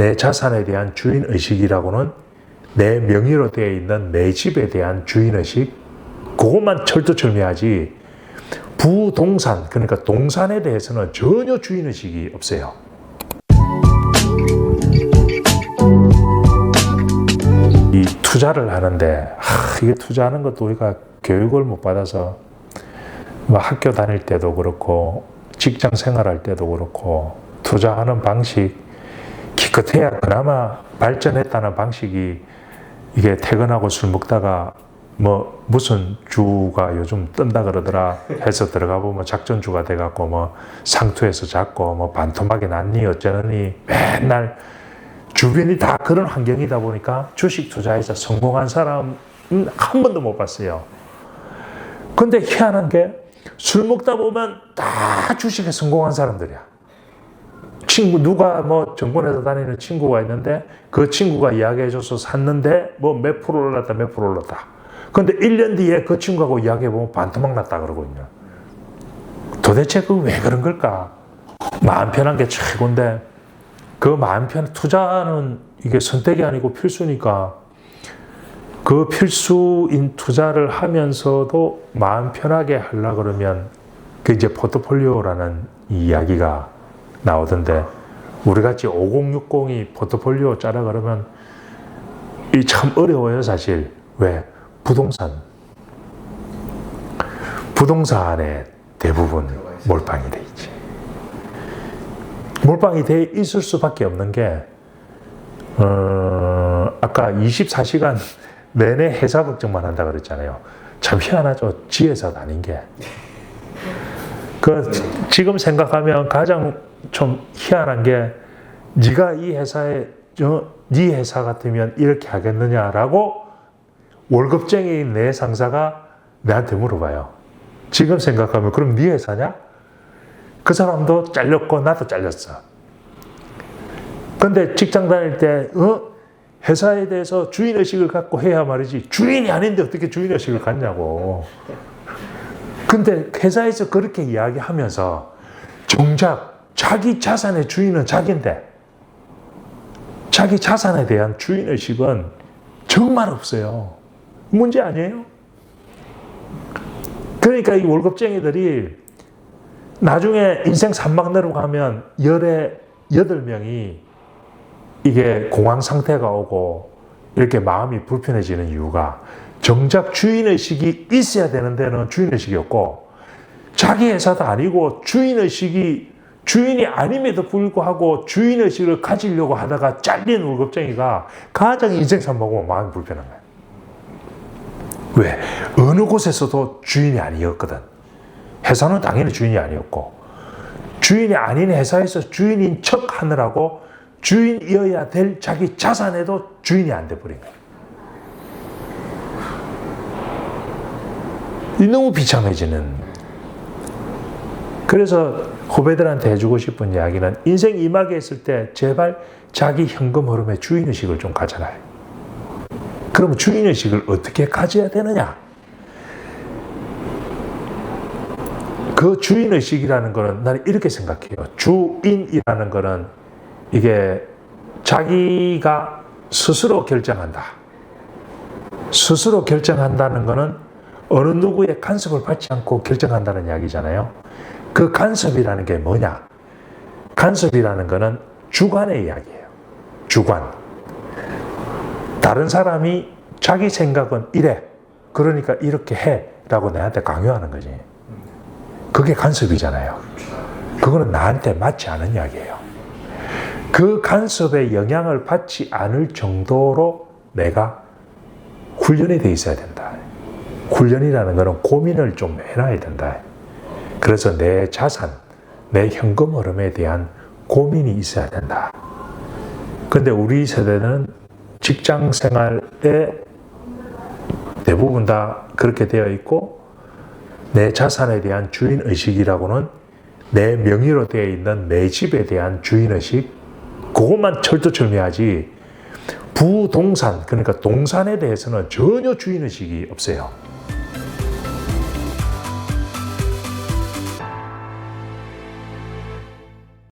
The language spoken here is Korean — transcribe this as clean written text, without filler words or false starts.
내 자산에 대한 주인의식이라고는 내 명의로 되어 있는 내 집에 대한 주인의식, 그것만 철두철미하지 부동산, 그러니까 동산에 대해서는 전혀 주인의식이 없어요. 이 투자를 하는데 이게 투자하는 것도 우리가 교육을 못 받아서 뭐 학교 다닐 때도 그렇고 직장 생활할 때도 그렇고 투자하는 방식 기껏해야 그나마 발전했다는 방식이 이게 퇴근하고 술 먹다가 뭐 무슨 주가 요즘 뜬다 그러더라 해서 들어가 보면 작전주가 돼갖고 뭐 상투에서 잡고 뭐 반토막이 났니 어쩌니 맨날 주변이 다 그런 환경이다 보니까 주식 투자에서 성공한 사람은 한 번도 못 봤어요. 근데 희한한 게 술 먹다 보면 다 주식에 성공한 사람들이야. 친구 누가 뭐 정권에서 다니는 친구가 있는데 그 친구가 이야기해줘서 샀는데 뭐 몇 프로 올랐다 몇 프로 올랐다. 근데 1년 뒤에 그 친구하고 이야기해보면 반토막 났다 그러거든요. 도대체 그 왜 그런 걸까? 마음 편한 게 최고인데 그 마음 편한 투자는 이게 선택이 아니고 필수니까 그 필수인 투자를 하면서도 마음 편하게 하려고 그러면 그 이제 포트폴리오라는 이야기가 나오던데 우리 같이 5060이 포트폴리오 짜라 그러면 이 참 어려워요 사실. 왜? 부동산에 대부분 몰빵이 돼 있지. 몰빵이 돼 있을 수밖에 없는 게 아까 24시간 내내 회사 걱정만 한다 그랬잖아요. 참 희한하죠. 지 회사도 아닌 게. 지금 생각하면 가장 좀 희한한 게 네가 이 회사에 네 회사 같으면 이렇게 하겠느냐라고 월급쟁이인 내 상사가 내한테 물어봐요. 지금 생각하면 그럼 네 회사냐? 그 사람도 잘렸고 나도 잘렸어. 근데 직장 다닐 때 회사에 대해서 주인의식을 갖고 해야 말이지 주인이 아닌데 어떻게 주인의식을 갖냐고. 근데 회사에서 그렇게 이야기하면서 정작 자기 자산의 주인은 자기인데 자기 자산에 대한 주인의식은 정말 없어요. 문제 아니에요? 그러니까 이 월급쟁이들이 나중에 인생 산막 내려가면 18명이 이게 공황 상태가 오고 이렇게 마음이 불편해지는 이유가 정작 주인의식이 있어야 되는 데는 주인의식이 없고 자기 회사도 아니고 주인이 아님에도 불구하고 주인의식을 가지려고 하다가 잘린 월급쟁이가 가장 인생 산막으로 마음이 불편한 거예요. 왜? 어느 곳에서도 주인이 아니었거든. 회사는 당연히 주인이 아니었고 주인이 아닌 회사에서 주인인 척 하느라고 주인이어야 될 자기 자산에도 주인이 안 돼버린 거예요. 너무 비참해지는. 그래서 후배들한테 해주고 싶은 이야기는 인생 이막에 있을 때 제발 자기 현금 흐름의 주인의식을 좀 가져라. 그럼 주인의식을 어떻게 가져야 되느냐? 그 주인의식이라는 거는 나는 이렇게 생각해요. 주인이라는 거는 이게 자기가 스스로 결정한다. 스스로 결정한다는 거는 어느 누구의 간섭을 받지 않고 결정한다는 이야기잖아요. 그 간섭이라는 게 뭐냐? 간섭이라는 거는 주관의 이야기예요. 주관. 다른 사람이 자기 생각은 이래. 그러니까 이렇게 해. 라고 내한테 강요하는 거지. 그게 간섭이잖아요. 그거는 나한테 맞지 않은 이야기예요. 그 간섭에 영향을 받지 않을 정도로 내가 훈련이 돼 있어야 된다. 훈련이라는 거는 고민을 좀 해놔야 된다. 그래서 내 자산, 내 현금 흐름에 대한 고민이 있어야 된다. 근데 우리 세대는 직장 생활에 대부분 다 그렇게 되어 있고 내 자산에 대한 주인의식이라고는 내 명의로 되어 있는 내 집에 대한 주인의식, 그것만 철두철미하지 부동산, 그러니까 동산에 대해서는 전혀 주인의식이 없어요.